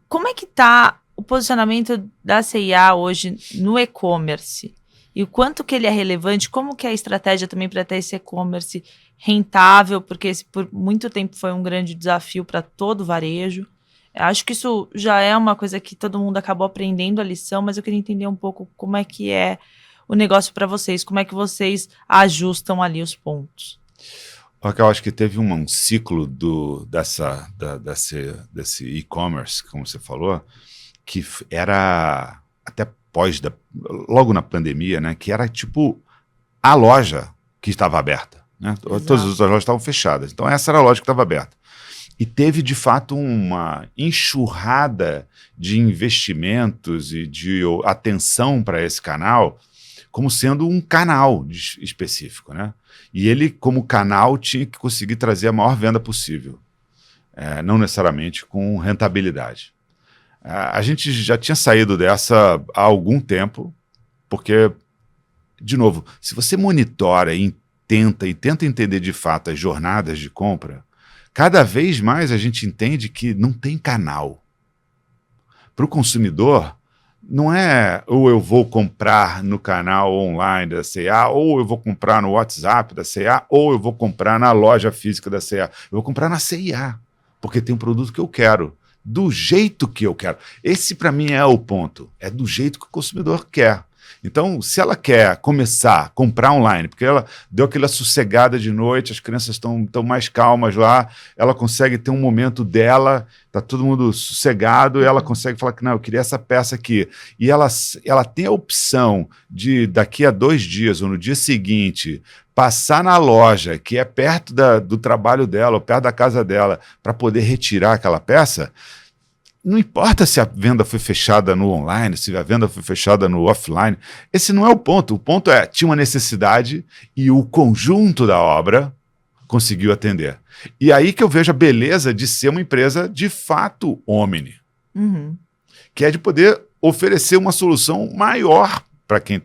Como é que está o posicionamento da C&A hoje no e-commerce? E o quanto que ele é relevante? Como que é a estratégia também para ter esse e-commerce rentável? Porque esse por muito tempo foi um grande desafio para todo o varejo. Acho que isso já é uma coisa que todo mundo acabou aprendendo a lição, mas eu queria entender um pouco como é que é o negócio para vocês, como é que vocês ajustam ali os pontos. Raquel, acho que teve um ciclo desse e-commerce, como você falou, que era até logo na pandemia, né, que era tipo a loja que estava aberta, né? Todas as outras lojas estavam fechadas, então essa era a loja que estava aberta. E teve, de fato, uma enxurrada de investimentos e de atenção para esse canal como sendo um canal específico, né? E ele, como canal, tinha que conseguir trazer a maior venda possível, não necessariamente com rentabilidade. A gente já tinha saído dessa há algum tempo, porque, de novo, se você monitora e tenta entender de fato as jornadas de compra, cada vez mais a gente entende que não tem canal. Para o consumidor, não é ou eu vou comprar no canal online da C&A, ou eu vou comprar no WhatsApp da C&A, ou eu vou comprar na loja física da C&A. Eu vou comprar na C&A, porque tem um produto que eu quero, do jeito que eu quero. Esse, para mim, é o ponto. É do jeito que o consumidor quer. Então, se ela quer começar a comprar online, porque ela deu aquela sossegada de noite, as crianças estão mais calmas lá, ela consegue ter um momento dela, está todo mundo sossegado, e ela consegue falar que não, eu queria essa peça aqui. E ela tem a opção de, daqui a 2 dias ou no dia seguinte, passar na loja, que é perto do trabalho dela, ou perto da casa dela, para poder retirar aquela peça. Não importa se a venda foi fechada no online, se a venda foi fechada no offline, esse não é o ponto. O ponto é, tinha uma necessidade e o conjunto da obra conseguiu atender. E aí que eu vejo a beleza de ser uma empresa de fato omni, que é de poder oferecer uma solução maior para quem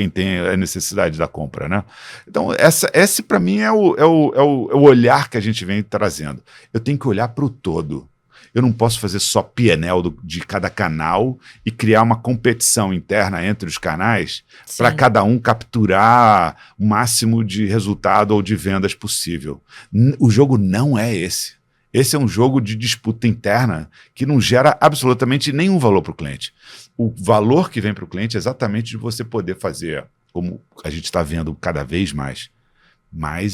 tem a necessidade da compra, né? Então, esse para mim é o olhar que a gente vem trazendo. Eu tenho que olhar para o todo. Eu não posso fazer só P&L de cada canal e criar uma competição interna entre os canais para cada um capturar o máximo de resultado ou de vendas possível. O jogo não é esse. Esse é um jogo de disputa interna que não gera absolutamente nenhum valor para o cliente. O valor que vem para o cliente é exatamente de você poder fazer, como a gente está vendo cada vez mais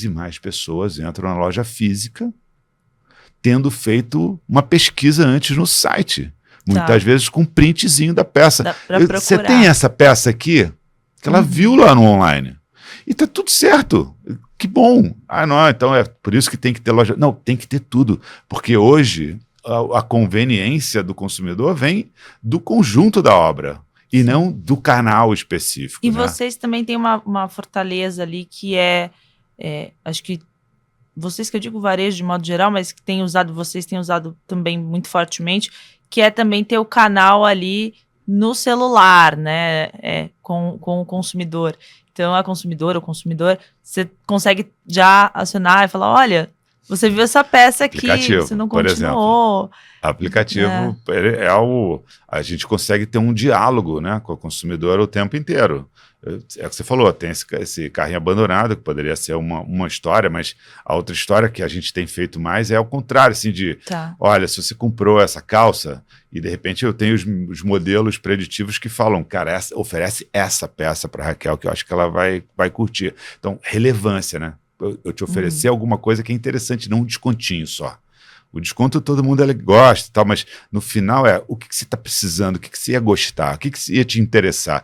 e mais pessoas entram na loja física tendo feito uma pesquisa antes no site. Muitas vezes com um printzinho da peça. Você tem essa peça aqui? Que ela viu lá no online. E tá tudo certo. Que bom. Não, então é por isso que tem que ter loja. Não, tem que ter tudo. Porque hoje a conveniência do consumidor vem do conjunto da obra e não do canal específico. E vocês também têm uma fortaleza ali que acho que vocês, que eu digo varejo de modo geral, mas que vocês têm usado também muito fortemente, que é também ter o canal ali no celular, né, com o consumidor. Então, a consumidora ou consumidor, você consegue já acionar e falar, olha, você viu essa peça aqui, você não continuou. Aplicativo a gente consegue ter um diálogo, né, com o consumidor o tempo inteiro. É o que você falou, tem esse carrinho abandonado, que poderia ser uma história, mas a outra história que a gente tem feito mais é o contrário, assim, olha, se você comprou essa calça e de repente eu tenho os modelos preditivos que falam, cara, oferece essa peça para Raquel, que eu acho que ela vai curtir. Então, relevância, né? Eu te oferecer alguma coisa que é interessante, não um descontinho só. O desconto todo mundo gosta e tal, mas no final o que você está precisando, o que você ia gostar, o que você ia te interessar.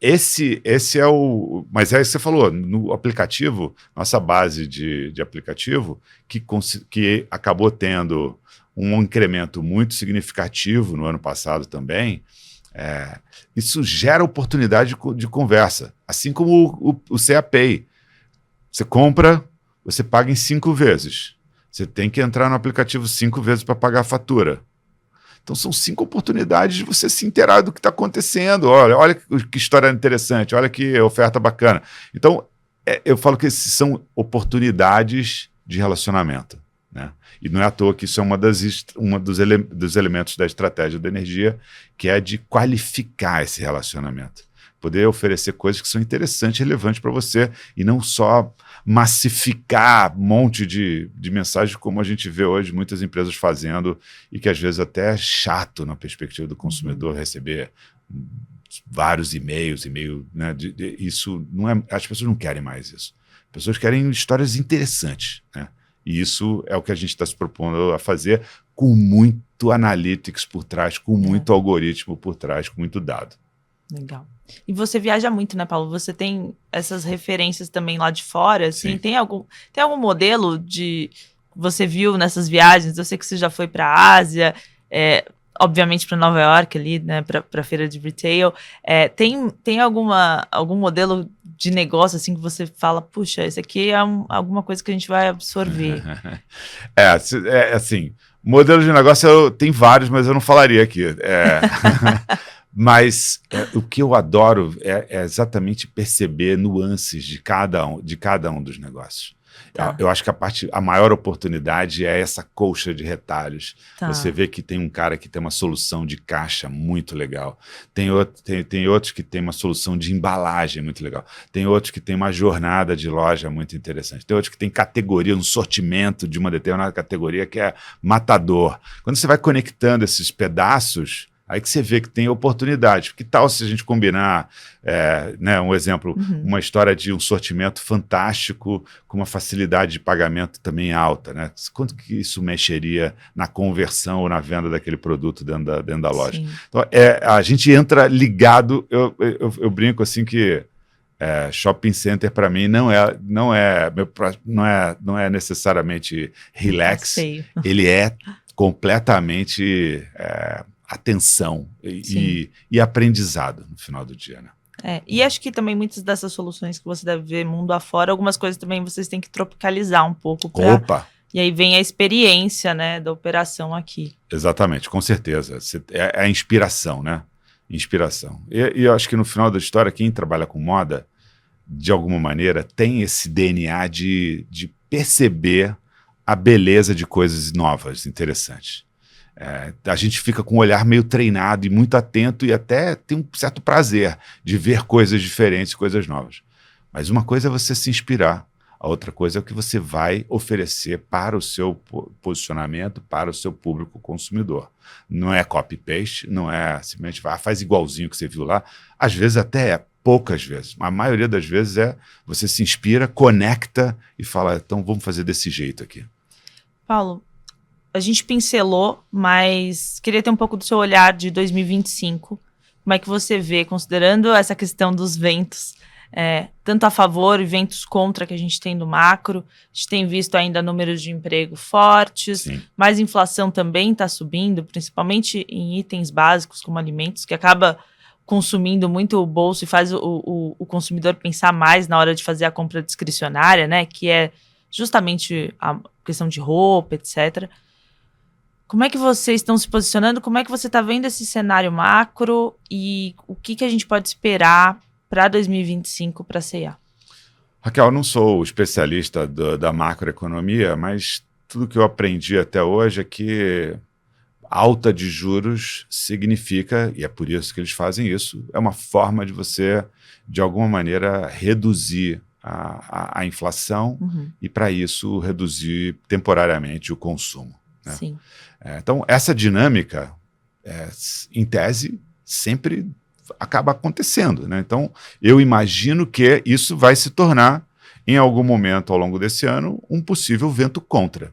Esse é o... Mas é isso que você falou, no aplicativo, nossa base de aplicativo, que acabou tendo um incremento muito significativo no ano passado também, isso gera oportunidade de conversa, assim como o CA Pay. Você compra, você paga em 5 vezes. Você tem que entrar no aplicativo 5 vezes para pagar a fatura. Então são 5 oportunidades de você se inteirar do que está acontecendo. Olha que história interessante, olha que oferta bacana. Então, eu falo que esses são oportunidades de relacionamento, né? E não é à toa que isso é dos elementos da estratégia da energia, que é de qualificar esse relacionamento. Poder oferecer coisas que são interessantes e relevantes para você, e não só massificar um monte de mensagens como a gente vê hoje muitas empresas fazendo, e que às vezes até é chato na perspectiva do consumidor receber vários e-mails, né? Isso não é, as pessoas não querem mais isso. As pessoas querem histórias interessantes, né? E isso é o que a gente está se propondo a fazer, com muito analytics por trás, com muito algoritmo por trás, com muito dado. Legal. E você viaja muito, né, Paulo? Você tem essas referências também lá de fora, assim? Tem algum modelo de você viu nessas viagens? Eu sei que você já foi para a Ásia, obviamente para Nova York ali, né, para a feira de retail. Tem algum modelo de negócio assim que você fala, puxa, esse aqui é alguma coisa que a gente vai absorver? Assim, modelo de negócio tem vários, mas eu não falaria aqui. Mas o que eu adoro é exatamente perceber nuances de cada um dos negócios. Tá. Eu acho que a maior oportunidade é essa colcha de retalhos. Tá. Você vê que tem um cara que tem uma solução de caixa muito legal. Tem outros que tem uma solução de embalagem muito legal. Tem outros que tem uma jornada de loja muito interessante. Tem outros que tem categoria, um sortimento de uma determinada categoria que é matador. Quando você vai conectando esses pedaços, aí que você vê que tem oportunidade. Que tal se a gente combinar, né, um exemplo, uma história de um sortimento fantástico com uma facilidade de pagamento também alta, né? Quanto que isso mexeria na conversão ou na venda daquele produto dentro da loja? Sim. Então, a gente entra ligado, eu brinco assim que shopping center para mim não é necessariamente relax, ele é completamente atenção e aprendizado no final do dia, né? E acho que também muitas dessas soluções que você deve ver mundo afora, algumas coisas também vocês têm que tropicalizar um pouco. E aí vem a experiência, né, da operação aqui. Exatamente, com certeza. É a inspiração, né? Inspiração. E eu acho que no final da história, quem trabalha com moda, de alguma maneira, tem esse DNA de perceber a beleza de coisas novas, interessantes. A gente fica com o olhar meio treinado e muito atento e até tem um certo prazer de ver coisas diferentes, coisas novas. Mas uma coisa é você se inspirar, a outra coisa é o que você vai oferecer para o seu posicionamento, para o seu público consumidor. Não é copy-paste, não é simplesmente faz igualzinho que você viu lá. Às vezes até poucas vezes. A maioria das vezes você se inspira, conecta e fala, então vamos fazer desse jeito aqui. Paulo, a gente pincelou, mas queria ter um pouco do seu olhar de 2025. Como é que você vê, considerando essa questão dos ventos, tanto a favor e ventos contra que a gente tem do macro? A gente tem visto ainda números de emprego fortes, mas inflação também está subindo, principalmente em itens básicos como alimentos, que acaba consumindo muito o bolso e faz o consumidor pensar mais na hora de fazer a compra discricionária, né? Que é justamente a questão de roupa, etc. Como é que vocês estão se posicionando? Como é que você está vendo esse cenário macro e o que a gente pode esperar para 2025 para a C&A? Raquel, eu não sou especialista da macroeconomia, mas tudo que eu aprendi até hoje é que alta de juros significa, e é por isso que eles fazem isso, é uma forma de você, de alguma maneira, reduzir a inflação e, para isso, reduzir temporariamente o consumo. Né? Sim. Então, essa dinâmica, em tese, sempre acaba acontecendo. Né? Então, eu imagino que isso vai se tornar, em algum momento ao longo desse ano, um possível vento contra.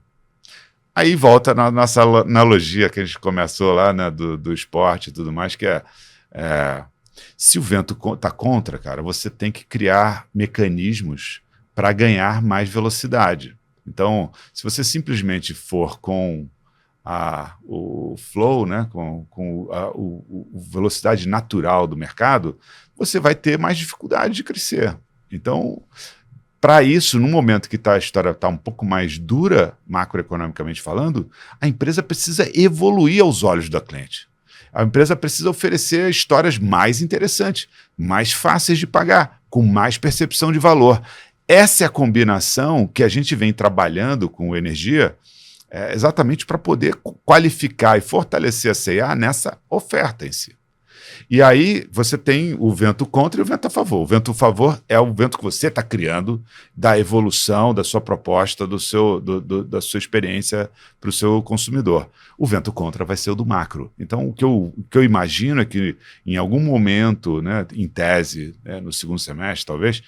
Aí volta na nossa analogia que a gente começou lá, né, do esporte e tudo mais, que se o vento está contra, cara, você tem que criar mecanismos para ganhar mais velocidade. Então, se você simplesmente for com o flow, né, com a velocidade natural do mercado, você vai ter mais dificuldade de crescer. Então, para isso, no momento que a história está um pouco mais dura, macroeconomicamente falando, a empresa precisa evoluir aos olhos da cliente. A empresa precisa oferecer histórias mais interessantes, mais fáceis de pagar, com mais percepção de valor. Essa é a combinação que a gente vem trabalhando com o Energia, exatamente para poder qualificar e fortalecer a C&A nessa oferta em si. E aí você tem o vento contra e o vento a favor. O vento a favor é o vento que você está criando da evolução da sua proposta, da sua experiência para o seu consumidor. O vento contra vai ser o do macro. Então, o que eu imagino é que, em algum momento, né, em tese, né, no segundo semestre, talvez,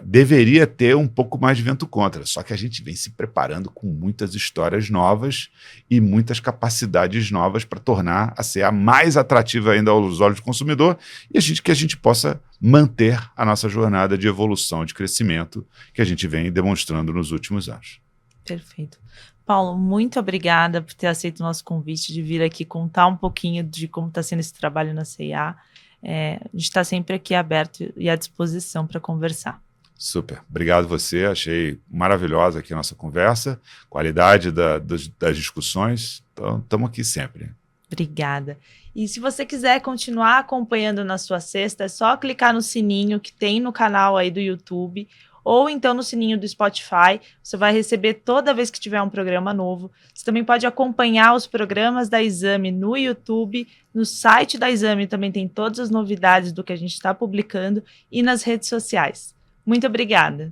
deveria ter um pouco mais de vento contra. Só que a gente vem se preparando com muitas histórias novas e muitas capacidades novas para tornar a C&A mais atrativa ainda aos olhos do consumidor e que a gente possa manter a nossa jornada de evolução, de crescimento que a gente vem demonstrando nos últimos anos. Perfeito. Paulo, muito obrigada por ter aceito o nosso convite de vir aqui contar um pouquinho de como está sendo esse trabalho na C&A. A gente está sempre aqui aberto e à disposição para conversar. Super. Obrigado você. Achei maravilhosa aqui a nossa conversa, qualidade das discussões. Então, estamos aqui sempre. Obrigada. E se você quiser continuar acompanhando na sua sexta, é só clicar no sininho que tem no canal aí do YouTube, ou então no sininho do Spotify. Você vai receber toda vez que tiver um programa novo. Você também pode acompanhar os programas da Exame no YouTube. No site da Exame também tem todas as novidades do que a gente está publicando e nas redes sociais. Muito obrigada.